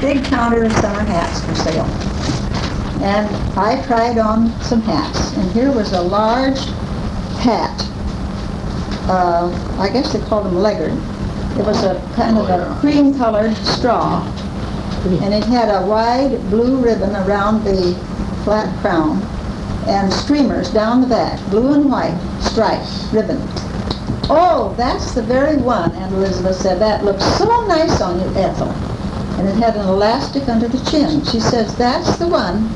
big counter of summer hats for sale. And I tried on some hats, and here was a large hat. I guess they called them leggard. It was a kind of a cream-colored straw, and it had a wide blue ribbon around the flat crown, and streamers down the back, blue and white striped ribbon. Oh, that's the very one, Aunt Elizabeth said. That looks so nice on you, Ethel. And it had an elastic under the chin. She says, that's the one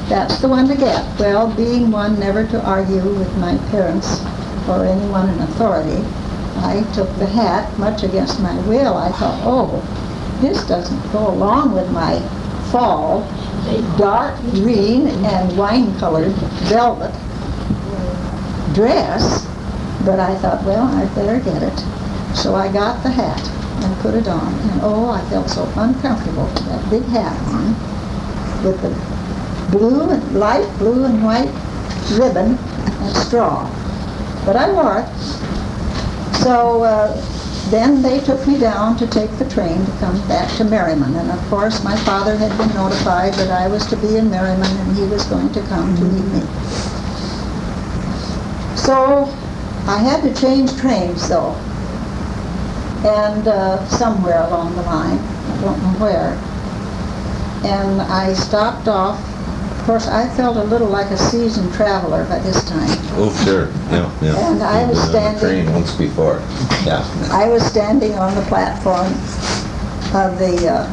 to get. Well, being one never to argue with my parents or anyone in authority, I took the hat, much against my will. I thought, oh, this doesn't go along with my fall dark green and wine-colored velvet dress. But I thought, well, I'd better get it. So I got the hat and put it on. And oh, I felt so uncomfortable with that big hat on, with the light blue and white ribbon and straw. But I wore it. So then they took me down to take the train to come back to Merriman. And of course, my father had been notified that I was to be in Merriman and he was going to come to meet me. So I had to change trains, though, and somewhere along the line, I don't know where, and I stopped off. Of course, I felt a little like a seasoned traveler by this time. Oh, sure, yeah. And I was standing. Train once before, yeah. I was standing on the platform of the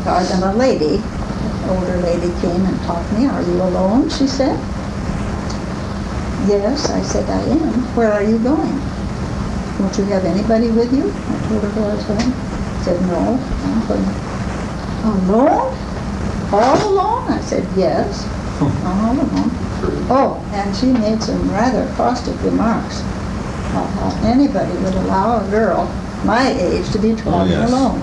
and a lady, an older lady, came and talked to me. Are you alone? She said. Yes, I said, I am. Where are you going? Don't you have anybody with you? I told her where I was going. She said, no, I'm going. Alone? All alone? I said, yes, all alone. Oh, and she made some rather caustic remarks about how anybody would allow a girl my age to be traveling alone.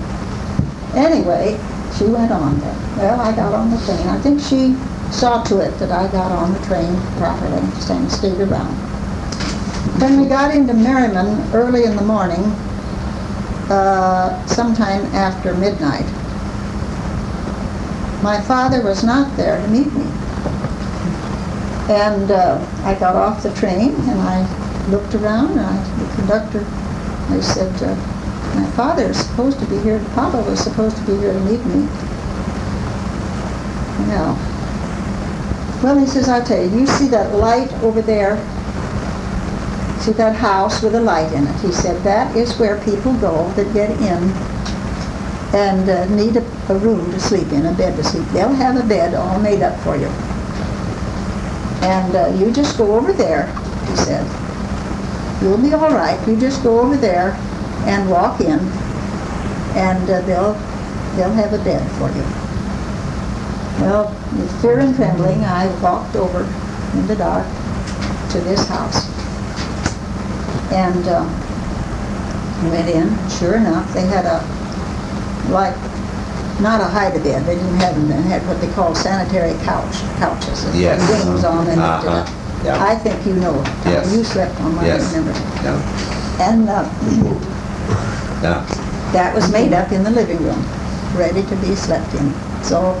Anyway, she went on then. Well, I got on the train. I think she saw to it that I got on the train properly and stayed around. When we got into Merriman early in the morning, sometime after midnight, my father was not there to meet me. And I got off the train and I looked around and the conductor, I said, my father is supposed to be here, Papa was supposed to be here to meet me. Well, he says, I'll tell you, you see that light over there? See that house with a light in it? He said, that is where people go that get in and need a room to sleep in, a bed to sleep. They'll have a bed all made up for you. And you just go over there, he said. You'll be all right. You just go over there and walk in, and they'll have a bed for you. Well, with fear and trembling, I walked over in the dark to this house and went in. Sure enough, they had not a hide-a-bed. They didn't have them. They had what they call sanitary couches. Yes. With wings on and lifted up. Yeah. I think you know. Yes. You slept on mine, Yes. remember? Yeah. And Yeah. that was made up in the living room, ready to be slept in. So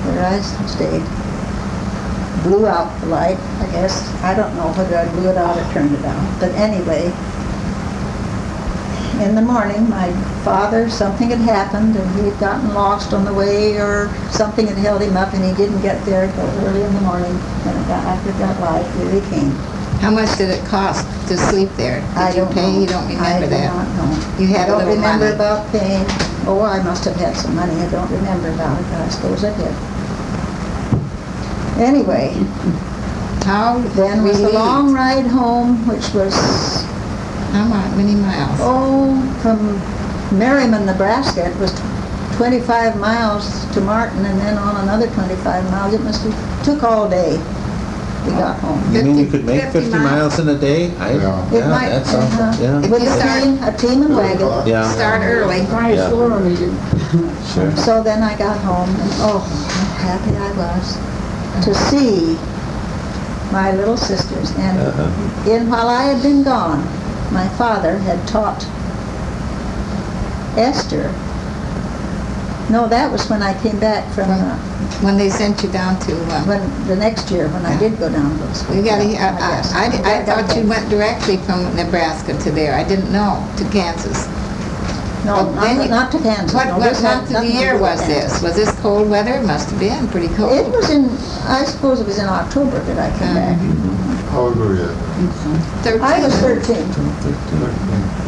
where I stayed, blew out the light, I guess. I don't know whether I blew it out or turned it out. But anyway, in the morning, my father, something had happened and he had gotten lost on the way or something had held him up and he didn't get there until early in the morning when after that light really came. How much did it cost to sleep there? Did you pay? You don't remember that? I do not know. You had I a don't little remember money. about paying. Oh, I must have had some money. I don't remember about it, but I suppose I did. Anyway, then was the long ride home, which was many miles? from Merriman, Nebraska. It was 25 miles to Martin, and then on another 25 miles. It must have took all day. We got home. You mean you could make 50 50 miles in a day? It might, that sounds, yeah. with you a team and wagon. Yeah. Start early. Yeah. Sure. So then I got home, and oh, how happy I was to see my little sisters. And while I had been gone, my father had taught Esther No, that was when I came back from, When they sent you down to, the next year, when I did go down to school. you gotta, Yes. I thought you went directly from Nebraska to there. I didn't know, to Kansas. No, Well, then not to Kansas. What No, this had month of the nothing to year do with was Kansas. this? Was this cold weather? It must have been pretty cold. It was I suppose it was in October that I came back. How old were you? 13. I was 13.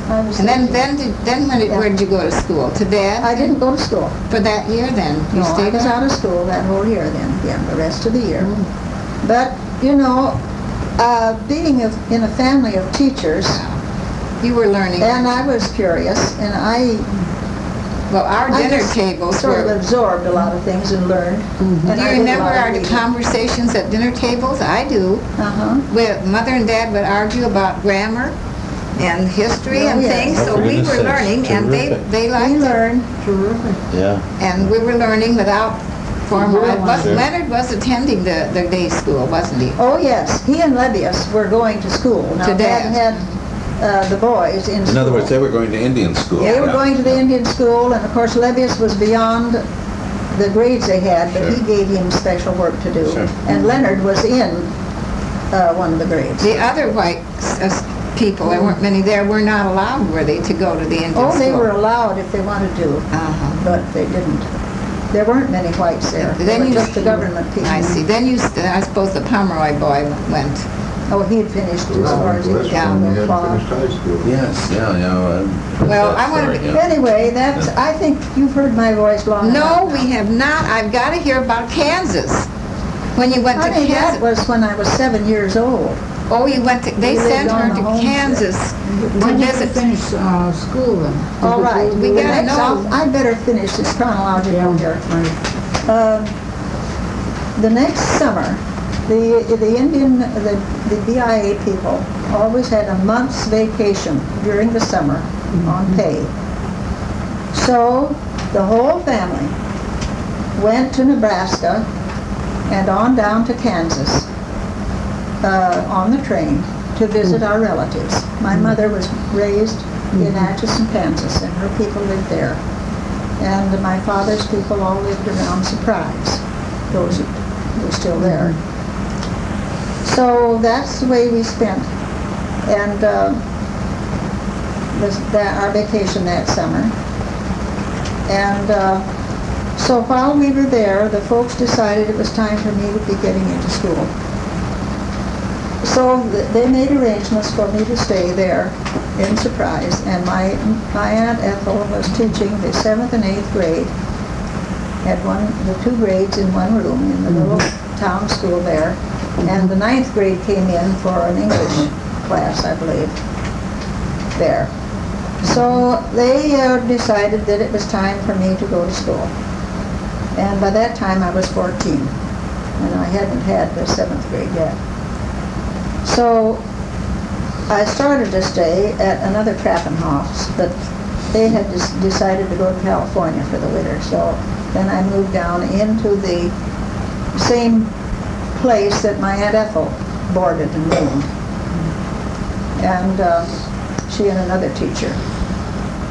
I was And 13. then where did you go to school? To Dad? I didn't go to school. For that year then? You No, I stayed was there? out of school that whole year then, again, the rest of the year. Mm. But, you know, being in a family of teachers, You were learning. and I was curious, and Well, our I dinner just tables sort of were... absorbed a lot of things and learned. Do And you I did a remember lot of our reading. conversations at dinner tables? I do. Uh-huh. Where Mother and Dad would argue about grammar and history Oh, and yes. things, Oh, so for we goodness were sakes, learning, and terrific. they We liked it. learned. Terrific. Yeah. And we were learning without formal... Sure. Leonard was attending the day school, wasn't he? Oh, yes, he and Levius were going to school. Now, To Dad Dad. had the boys in school. In other words, they were going to Indian school. They were going to the Indian school, and of course Levius was beyond the grades they had, but he Sure. gave him special work to do. Sure. And Leonard was in one of the grades. The other white people, there weren't many there, were not allowed, were they, to go to the Indian school? Oh, they were allowed if they wanted to, Uh-huh. but they didn't. There weren't many whites there. They Then were you- just the government people. I see. Then I suppose the Pomeroy boy went. Oh, he had finished as far as he was down. going. You hadn't finished high school. Yes, yeah. Well, I wanna- Anyway, I think you've heard my voice long enough. No, we have not. I've got to hear about Kansas. When you went to Honey, that Kansas. was when I was 7 years old. Oh, you went to, they We lived sent on her the to homestead. Kansas to When did you visit. finish school then? All right. We The gotta next- know. I better finish this chronological here. The next summer, the BIA people always had a month's vacation during the summer on pay. So the whole family went to Nebraska and on down to Kansas on the train to visit our relatives. My mother was raised in Atchison, Kansas, and her people lived there. And my father's people all lived around Surprise. Those were still there. So that's the way we spent, and our vacation that summer. And so while we were there, the folks decided it was time for me to be getting into school. So they made arrangements for me to stay there in Surprise, and my Aunt Ethel was teaching the 7th and 8th grade, had the 2 grades in one room in the little town school there, and the 9th grade came in for an English class, I believe, there. So they decided that it was time for me to go to school. And by that time I was 14, and I hadn't had the 7th grade yet. So I started to stay at another Trappenhaus, but they had decided to go to California for the winter. So then I moved down into the same place that my Aunt Ethel boarded and roomed. And she and another teacher.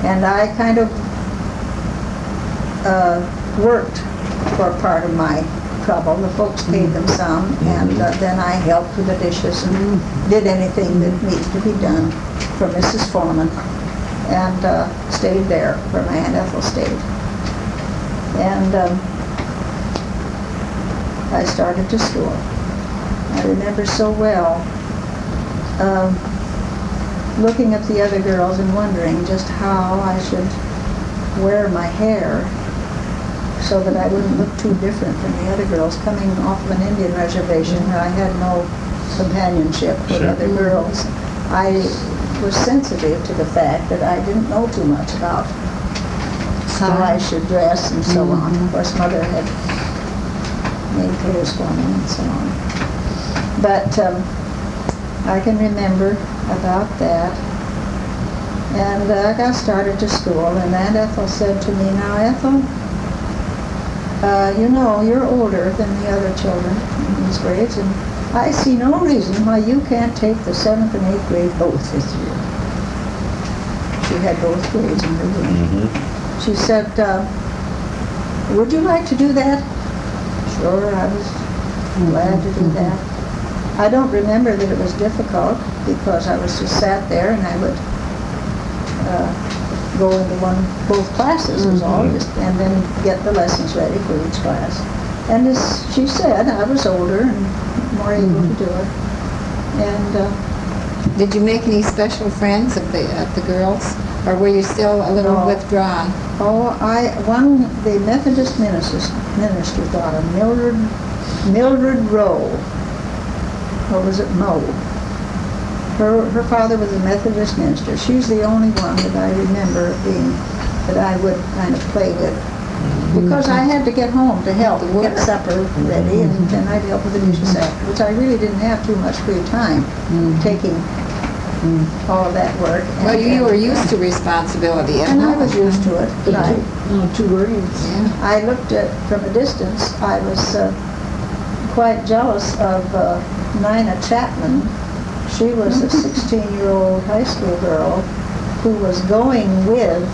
And I kind of worked for part of my trouble. The folks paid them some, and then I helped with the dishes and did anything that needed to be done for Mrs. Foreman, and stayed there where my Aunt Ethel stayed. And I started to school. I remember so well looking at the other girls and wondering just how I should wear my hair so that I wouldn't look too different from the other girls coming off of an Indian reservation where I had no companionship with Sure. other girls. I was sensitive to the fact that I didn't know too much about how I should dress and so on. Of course, Mother had made clothes for me and so on. But I can remember about that. And I got started to school, and Aunt Ethel said to me, "Now, Ethel, you know, you're older than the other children in these grades, and I see no reason why you can't take the 7th and 8th grade both this year." She had both grades in her room. She said, would you like to do that? Sure, I was glad to do that. I don't remember that it was difficult because I was just sat there and I would go into both classes was all, and then get the lessons ready for each class. And as she said, I was older and more able to do it. And Did you make any special friends of the girls? Or were you still a little No. withdrawn? the Methodist minister's daughter, Mildred Rowe, or was it Moe? Her father was a Methodist minister. She's the only one that I remember that I would kind of play with. Because I had to get home to help get supper ready, and then I'd help with the dishes afterwards. I really didn't have too much free time taking all of that work. Well, you were used to responsibility at And I home. was used to it. But Two grades. Yeah. I looked at, from a distance, I was quite jealous of Nina Chapman. She was a 16-year-old high school girl who was going with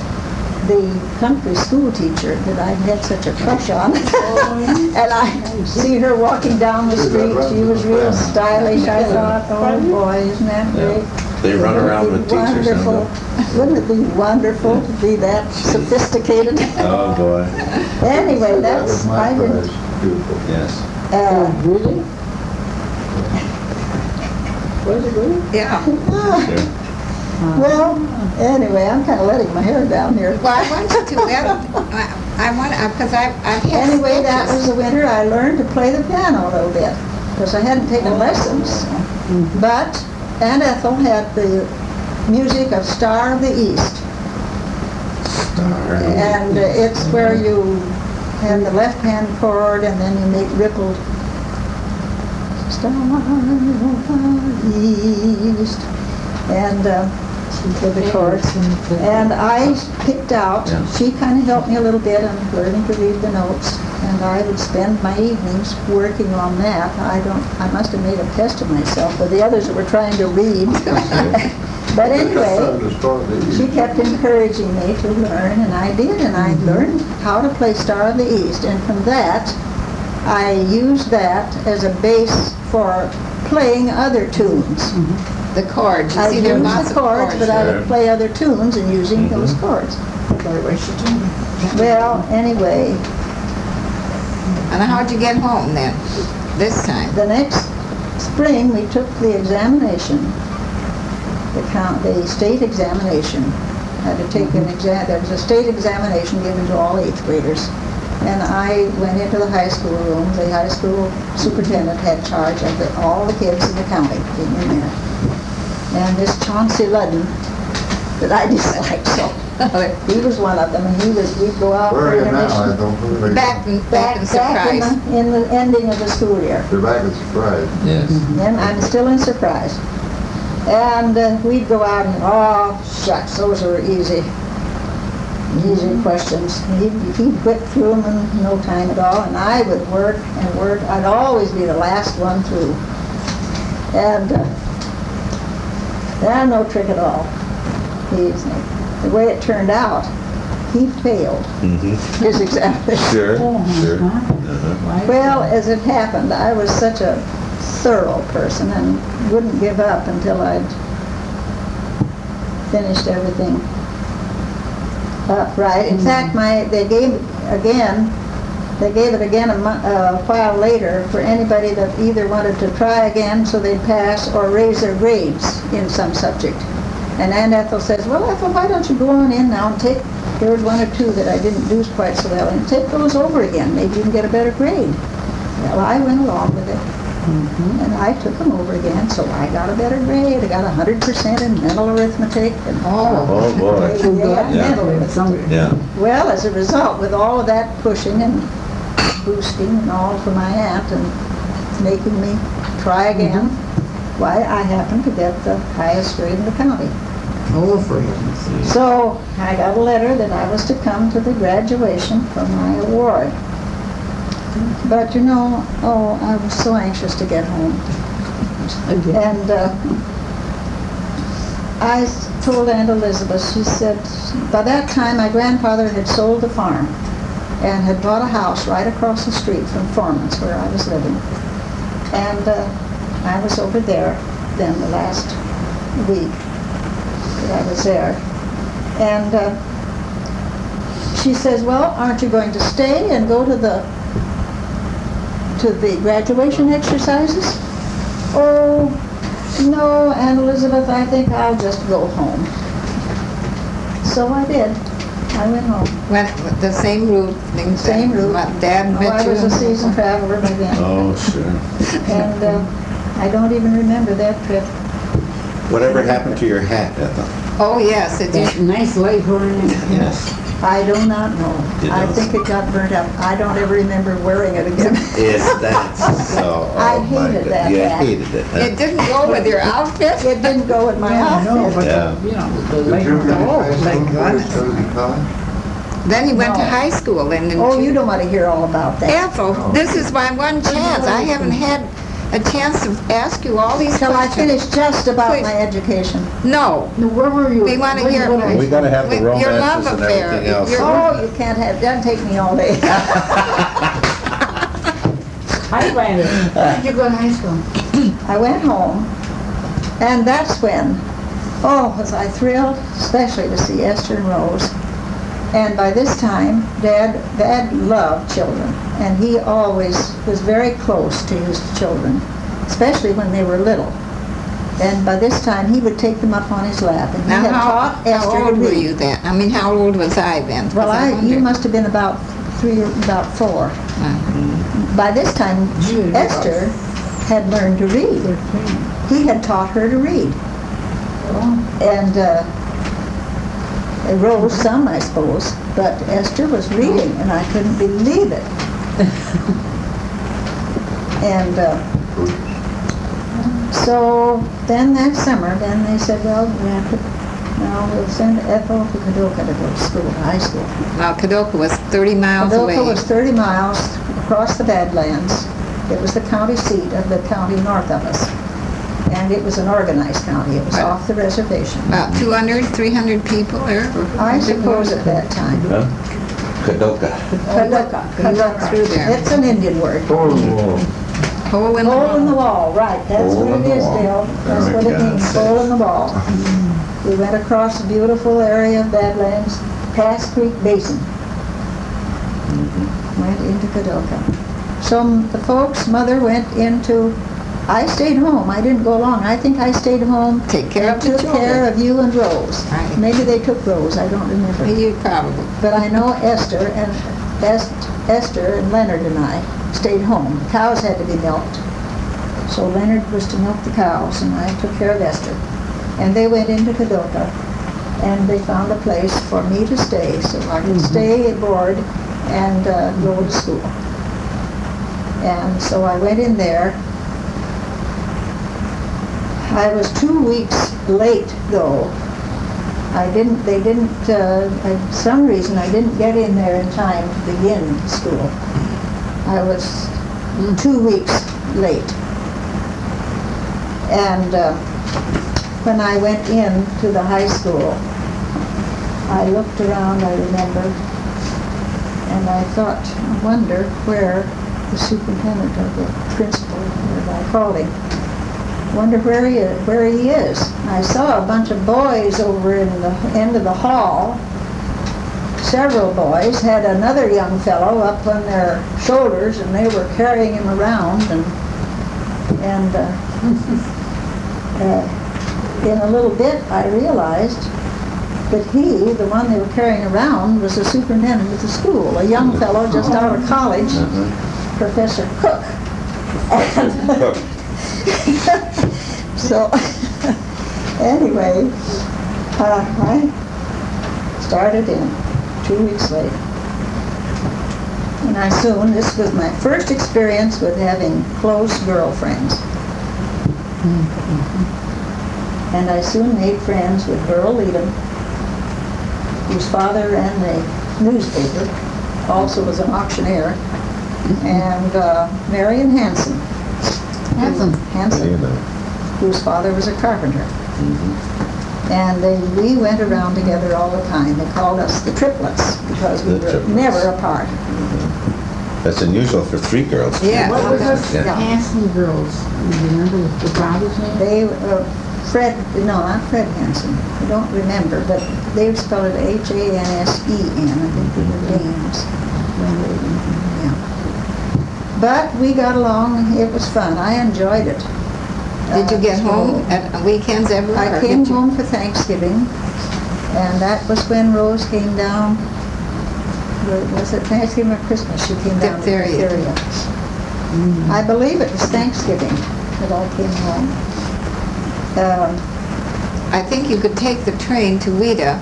the country school teacher that I'd had such a crush on. And I see her walking down the street. She was real stylish. I thought, oh boy, isn't that great? They run around with teachers, don't Wonderful. Wouldn't it be wonderful to be that sophisticated? they? Oh, boy. Anyway, That was my I didn't. prize. Beautiful. Yes. Really? Was it really? Yeah. Sure. Well, anyway, I'm kind of letting my hair down here. Well, I want you to, because I've had Anyway, that sketches. was the winter I learned to play the piano a little bit, because I hadn't taken lessons. But Aunt Ethel had the music of Star of the East. Star. And it's where you have the left-hand chord and then you make rippled Star of the East. And with the chords. And I picked out, Yeah. she kind of helped me a little bit in learning to read the notes. And I would spend my evenings working on that. I must have made a pest of myself, but the others were trying to read. But anyway, she kept encouraging me to learn, and I did, and I learned how to play Star of the East. And from that, I used that as a base for playing other tunes. The chords. You I see, there are used lots the of chords, but I Sure. would play other tunes and using those chords. Well, anyway, And how'd you get home then, this time? the next spring, we took the examination, the state examination. Had to take an exam, there was a state examination given to all 8th graders. And I went into the high school room. The high school superintendent had charge of all the kids in the county, in there. And this Chauncey Ludden, that I disliked so, he was one of them, and we'd go out Where for are you now? I intermission. don't believe. Back in Surprise. in the ending of the school year. They're back at Surprise. Yes. Then I'm still in Surprise. And we'd go out and, oh, shucks, those were easy questions. He'd whip through them in no time at all, and I would work and work. I'd always be the last one through. And no trick at all. The way it turned out, he failed his examination. Sure, sure. Uh-huh. Well, as it happened, I was such a thorough person and wouldn't give up until I'd finished everything up right. In fact, they gave it again a while later for anybody that either wanted to try again so they'd pass or raise their grades in some subject. And Aunt Ethel says, well, Ethel, why don't you go on in now and there was 1 or 2 that I didn't do quite so well, and take those over again. Maybe you can get a better grade. Well, I went along with it. And I took them over again, so I got a better grade. I got 100% in mental arithmetic. And Oh, boy. Yeah, mental arithmetic. Yeah. Well, as a result, with all of that pushing and boosting and all from my aunt and making me try again, why, I happened to get the highest grade in the county. Oh, for heaven's sake. So I got a letter that I was to come to the graduation for my award. But I was so anxious to get home. And I told Aunt Elizabeth, she said, by that time my grandfather had sold the farm. and had bought a house right across the street from Foreman's where I was living. And I was over there then the last week that I was there. And she says, well, aren't you going to stay and go to the graduation exercises? Oh, no, Aunt Elizabeth, I think I'll just go home. So I did. I went home. Went with the same route. Same route. Dad Oh, met I you. was a seasoned traveler by then. Oh, sure. And I don't even remember that trip. Whatever happened to your hat, Ethel? Oh, yes, it That did. nice Leghorn. Yes. I do not know. It I does. think it got burnt up. I don't ever remember wearing it again. Is that so? I Oh, my hated God. that You hat. hated it, huh? It didn't go with your outfit? It didn't go with my I know, outfit. but, Yeah. you know, the Did you Leghorn. finish Oh, high school before you goodness. started college? Then he went to No. high school and then. Oh, you don't want to hear all about that. Ethel, this is my one chance. I haven't had a chance to ask you all these Till I questions. finish just about Please. my education. No. Now, where were you? We wanna Where'd you hear- go to high We gotta have the With your love romances and affair. everything else. Your- Oh, you can't have, doesn't take me all day. Highlander. Where did you go to high school? I went home, and that's when, oh, was I thrilled, especially to see Esther and Rose. And by this time, Dad loved children, and he always was very close to his children, especially when they were little. And by this time, he would take them up on his lap, and he Now, had how taught Esther to old were read. you then? I mean, how old was I then? 'Cause Well, you wondered. must have been about 4. By this time, You were Esther had learned to read. 13. He had taught her to read. And Rose some, I suppose, but Esther was reading, and I couldn't believe it. And so then that summer, then they said, well, we'll send Ethel to Kadoka to go to school, high school. Now, Kadoka was 30 miles away. Kadoka was 30 miles across the Badlands. It was the county seat of the county north of us. And it was an organized county. It was Right. off the reservation. About 200, 300 people there? I suppose at that time. Huh? Kadoka. Kadoka. through there. It's an Indian word. Oh, Hole in the Hole in the wall. wall, right, that's Hole what in it the is, wall. Dale. That's For what it God's means, sake. hole in the wall. We went across a beautiful area of Badlands, past Creek Basin. Went into Kadoka. So the folks, mother went into, I stayed home, I didn't go along. I think I stayed home. Take care of the Took care children. of you and Rose. Right. Maybe they took Rose, I don't remember. You probably. But I know Esther and Leonard and I stayed home. Cows had to be milked. So Leonard was to milk the cows, and I took care of Esther. And they went into Kadoka, and they found a place for me to stay, so I could stay aboard and go to school. And so I went in there. I was 2 weeks late, though. For some reason, I didn't get in there in time to begin school. I was 2 weeks late. And when I went in to the high school, I looked around, I remember, and I thought, I wonder where the superintendent or the principal, whatever I called him, wonder where he is. I saw a bunch of boys over in the end of the hall. Several boys had another young fellow up on their shoulders, and they were carrying him around. And in a little bit, I realized that he, the one they were carrying around, was the superintendent of the school, a young fellow just out of college, Professor Cook. So, anyway, I started in 2 weeks late. And this was my first experience with having close girlfriends. And I soon made friends with Earl Leadham, whose father ran the newspaper, also was an auctioneer, and Marion Hanson. Hanson, You know. whose father was a carpenter. And we went around together all the time. They called us the triplets because we The were triplets. never apart. That's unusual for 3 girls. Yeah. What was those Yeah. Hanson girls? You remember the father's name? They, Fred, no, not Fred Hansen. I don't remember, but they spelled it Hansen. I think they were names. Yeah. But we got along. It was fun. I enjoyed it. Did you get So home at weekends ever? I or came did you- home for Thanksgiving, and that was when Rose came down. Was it Thanksgiving or Christmas? She came down with Diphtheria. diphtheria. I believe it was Thanksgiving that I came home. I think you could take the train to Weta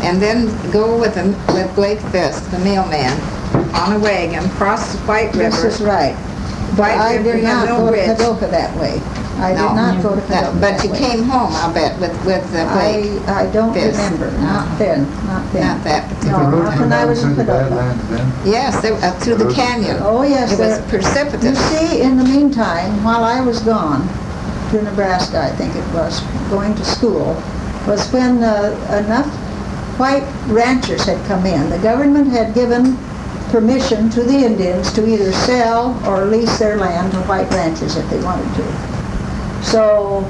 and then go with Blake Fisk, the mailman, on a wagon, cross the White This River. is right. But White I River, did you have not no go to bridge. Kadoka that way. I did No. not go to Kadoka But that you way. came home, I'll bet, with Blake. I don't Fisk. remember. Not then. Not then. Not that No, particular not time. when I was in Through the Kadoka. Badlands then? Yes, through the canyon. Oh, yes. It was there- You precipitous. see, in the meantime, while I was gone to Nebraska, I think it was, going to school, was when enough white ranchers had come in. The government had given permission to the Indians to either sell or lease their land to white ranchers if they wanted to. So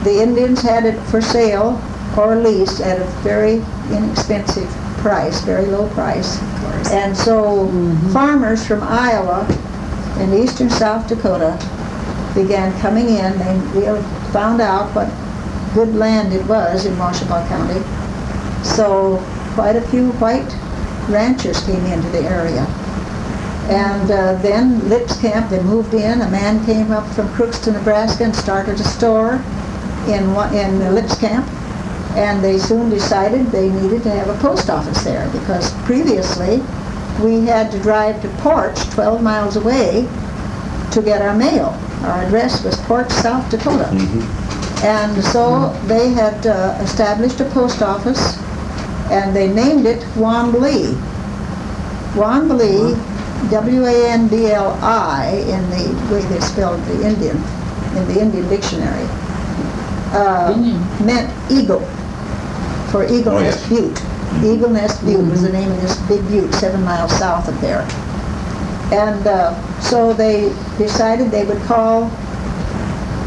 the Indians had it for sale or lease at a very inexpensive price, very low price. And so farmers from Iowa and eastern South Dakota began coming in. They found out what good land it was in Washita County. So quite a few white ranchers came into the area. And then Lips Camp, they moved in. A man came up from Crookston, Nebraska and started a store in Lips Camp. And they soon decided they needed to have a post office there because previously we had to drive to Porch, 12 miles away, to get our mail. Our address was Porch, South Dakota. And so they had established a post office and they named it Wanblee. Wanblee, W-A-N-B-L-I, in the way they spelled the Indian, in the Indian dictionary, meant eagle, for Eagle Oh, Nest yes. Butte. Eagle Nest Butte was the name of this big butte 7 miles south of there. And so they decided they would call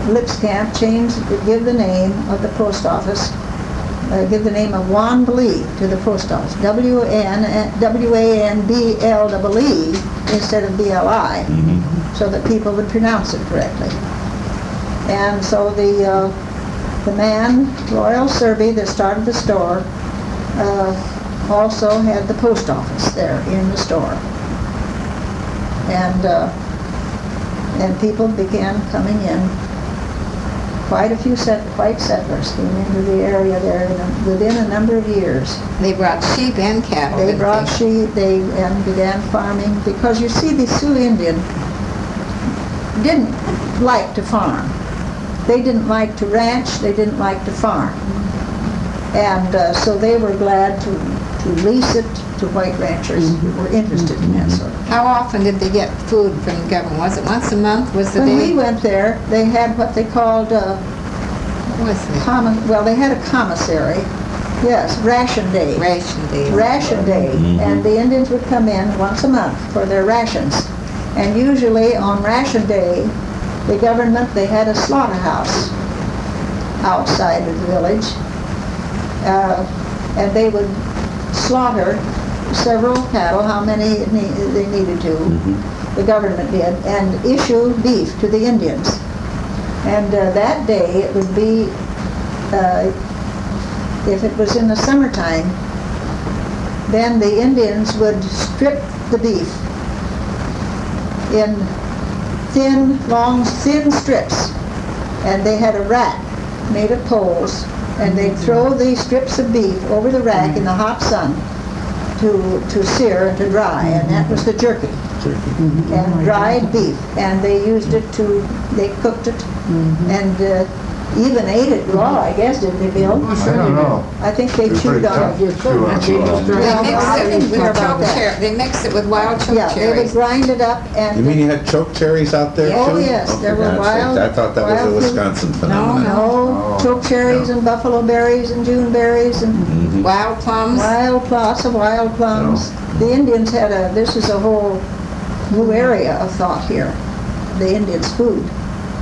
Lips Camp, give the name of the post office, give the name of Wanblee to the post office, W-A-N-B-L-E-E instead of B-L-I, so that people would pronounce it correctly. And so the man, Royal Serby, that started the store, also had the post office there in the store. And people began coming in. Quite a few white settlers came into the area there within a number of years. They brought sheep and cattle. They didn't brought sheep, and began farming, because you see, the Sioux Indian didn't like to farm. They didn't like to ranch, they didn't like to farm. And so they were glad to lease it to white ranchers who were interested in that sort of thing. How often did they get food from the government? Was it once a month? Was the When day? we went there, they had what they called What was it? they had a commissary. Yes, ration day. Ration day. Ration day. And the Indians would come in once a month for their rations. And usually on ration day, the government, they had a slaughterhouse outside of the village. And they would slaughter several cattle, how many they needed to, the government did, and issue beef to the Indians. And that day, it would be, if it was in the summertime, then the Indians would strip the beef in thin strips. And they had a rack made of poles, and they'd throw these strips of beef over the rack in the hot sun to sear and to dry, and that was the jerky. And dried beef, and they used it they cooked it, and even ate it raw, I guess, did they, Bill? Oh, I sure don't they know. I think they They're chewed pretty on tough. it. You're Chew on They it. just They Well, mix I it didn't with care about choke that. cherry. They mix it with wild choke Yeah, they would cherries. grind it up and. You mean you had choke cherries out there too? Yeah. Oh, yes, Oh, there for were God's sakes. wild- I thought that was wild a fruit. Wisconsin phenomenon. No, Oh. choke cherries and buffalo berries and June berries and Mhm. Wild plums. lots of wild plums. The Indians had this is a whole new area of thought here, the Indians' food.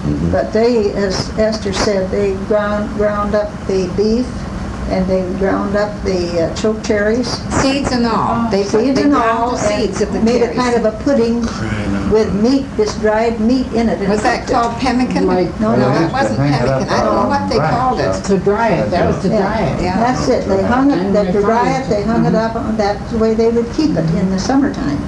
Mhm. But they, as Esther said, they ground up the beef and they ground up the choke cherries, Seeds and all. They seeds and ground all, the seeds of the and made a cherries. kind of a pudding with meat, this dried meat in it. and Was that cooked it. called pemmican? Like- No, No, that used to wasn't hang it up pemmican. I don't know what they on called it. racks. To dry it, that was to Yeah. dry it. Yeah. That's it, they hung it, And that they to dry fried it, they hung it up, that's the way they would keep it in the summertime.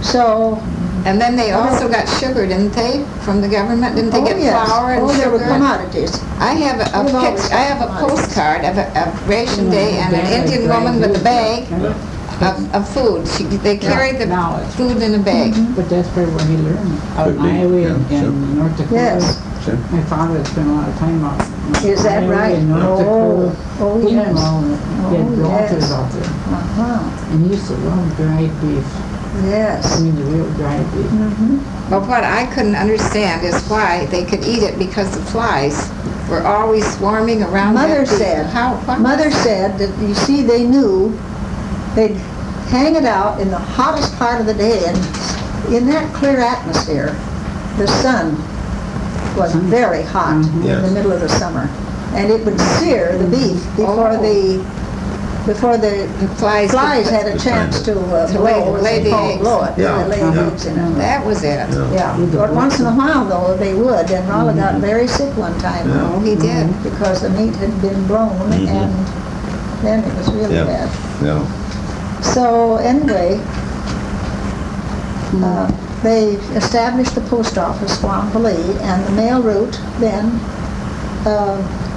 So, And then they also got sugar, didn't they, from the government? Didn't they oh get yes, flour and oh, there were sugar? commodities. I have We've always I have a had postcard of a ration day and an Indian woman with a bag of food. They carried the Knowledge. food in a bag. But that's probably where he learned. Out in Could be, Iowa yeah, and sure. in North Dakota. Yes. Sure. My father had spent a lot of time out. in Is that Iowa right? and North Dakota. Oh, He yes. had all the- he had Oh, relatives yes. out there. Uh-huh, And he used to love dried beef. I yes. mean, the real dried beef. Mhm. But what I couldn't understand is why they could eat it, because the flies were always swarming around that Mother beef. said, What Mother was that? said that, you see, they knew they'd hang it out in the hottest part of the day, and in that clear atmosphere, the sun was very hot in the Yes. middle of the summer. And it would sear the beef before the The flies could flies put- had a chance to lay- blow, as lay they the call it, eggs. blow it. Yeah. They lay Yeah. eggs in it. That was it. Yeah. Yeah, but once in a while though, they would, and Raleigh got very sick one time Yeah. Oh, he did. because the meat had been blown, and then it was really Yeah. bad. Yeah. So anyway, they established the post office, Swampoli, and the mail route then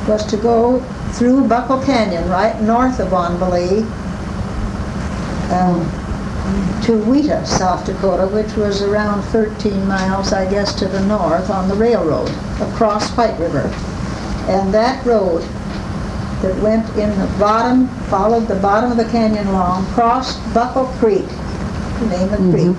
was to go through Buckle Canyon, right north of Bonbeli, to Wheaton, South Dakota, which was around 13 miles, I guess, to the north on the railroad across White River. And that road that went in the bottom, followed the bottom of the canyon along, crossed Buckle Creek, the name of the creek,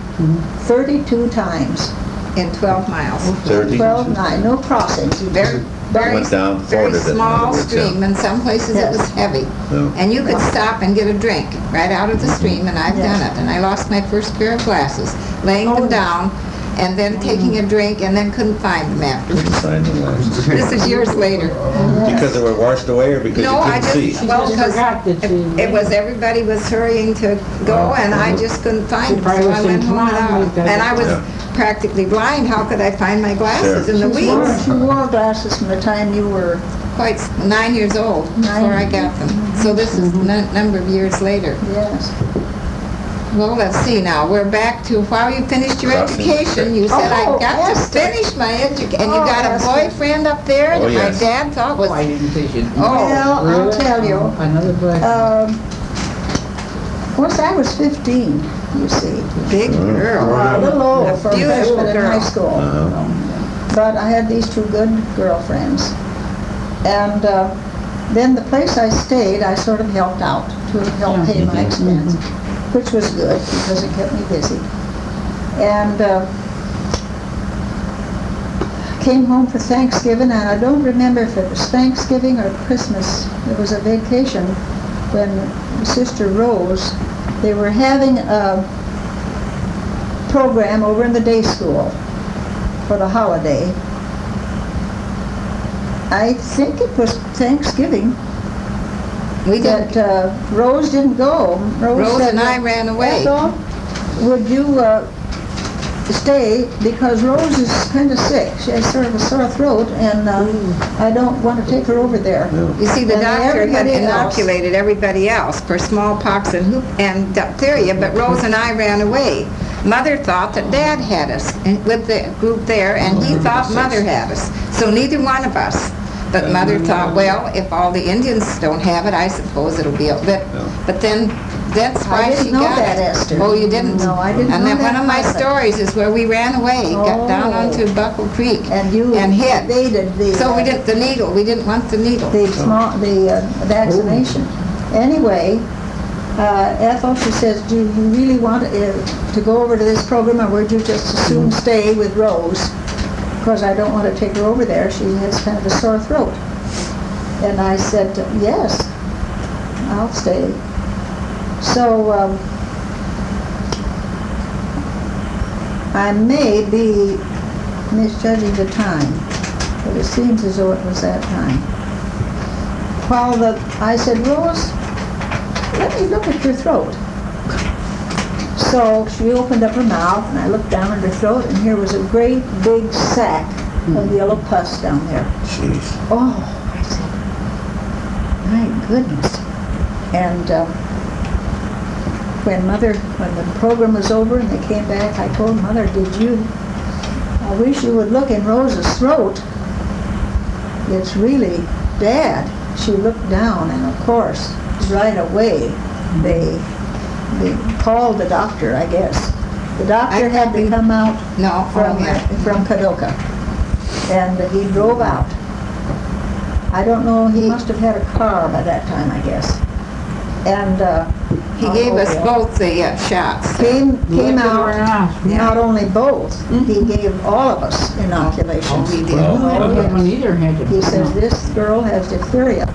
32 times. In 12 miles. 30? 12, 9, no crossings. Very, very, Went down, very forded it, in small other words, yeah. stream. In some places it Yes. was heavy. Yeah. And you could stop and get a drink right out of the stream, and I've Yes. done it. And I lost my first pair of glasses, laying Oh, them yes. down, and then taking a drink, and then couldn't find them afterwards. Sign the last. This is years later. Because they were washed away or because No, you I couldn't see? just, well, She because forgot that she... it was, everybody was hurrying to go, and I just couldn't find She them, probably so was I went saying, home "Come on, we've without. got And I was Yeah. practically blind, how could I find my glasses Sure. in the weeds? She wore glasses from the time you were, Quite 9 years old before I got them. So this is a number of years later. yes. Well, let's see now, we're back to while you finished your Crossing. education, you said, Oh, I got to Esther. finish my education. And you Oh, got a Esther. boyfriend up there Oh, that my yes. dad thought was, Oh, I didn't think you... Oh, Well, I'll really? tell you. Oh, another blessing. Once I was 15, you see. big girl. A little old for a Beautiful freshman in girl. high school. Uh-huh. But I had these two good girlfriends. And then the place I stayed, I sort of helped out to help pay my expense, which was good because it kept me busy. And came home for Thanksgiving, and I don't remember if it was Thanksgiving or Christmas. It was a vacation when Sister Rose, they were having a program over in the day school for the holiday. I think it was Thanksgiving We didn't, that Rose didn't go. Rose said, and I ran away. Ethel, would you stay, because Rose is kind of sick. She has sort of a sore throat, and I don't want to take her over there. Yeah. you see, the And doctor had everybody else. inoculated everybody else for smallpox and diphtheria, but Rose and I ran away. Mother thought that Dad had us with the group there, and he thought Mother had us. So neither one of us. But Mother thought, well, if all the Indians don't have it, I suppose it'll be, but then that's I why didn't she know got that, it. Esther. Oh, you didn't? No, I didn't And know then that one of my part of it. stories is where we ran away, got down Oh. onto Buckle Creek And you and hid. evaded the... So we didn't, the needle, we didn't want the needle. the vaccination. Anyway, Ethel, she says, do you really want to go over to this program, or would you just as soon stay with Rose? Because I don't want to take her over there. She has kind of a sore throat. And I said, yes, I'll stay. So I may be misjudging the time, but it seems as though it was that time. While I said, Rose, let me look at your throat. So she opened up her mouth, and I looked down at her throat, and here was a great big sack of yellow pus down there. Jeez. Oh, I said, my goodness. And when the program was over and they came back, I told Mother, I wish you would look in Rose's throat. It's really bad. She looked down, and of course, right away, they called the doctor, I guess. The doctor had to come out No, from Kadoka, and he drove out. I don't know, he must have had a car by that time, I guess. And he gave us both the shots. Came Look at her out, ass. not only both, he gave all of us inoculations. Oh, he did. Wow. I don't think neither had to. He says, this girl has diphtheria.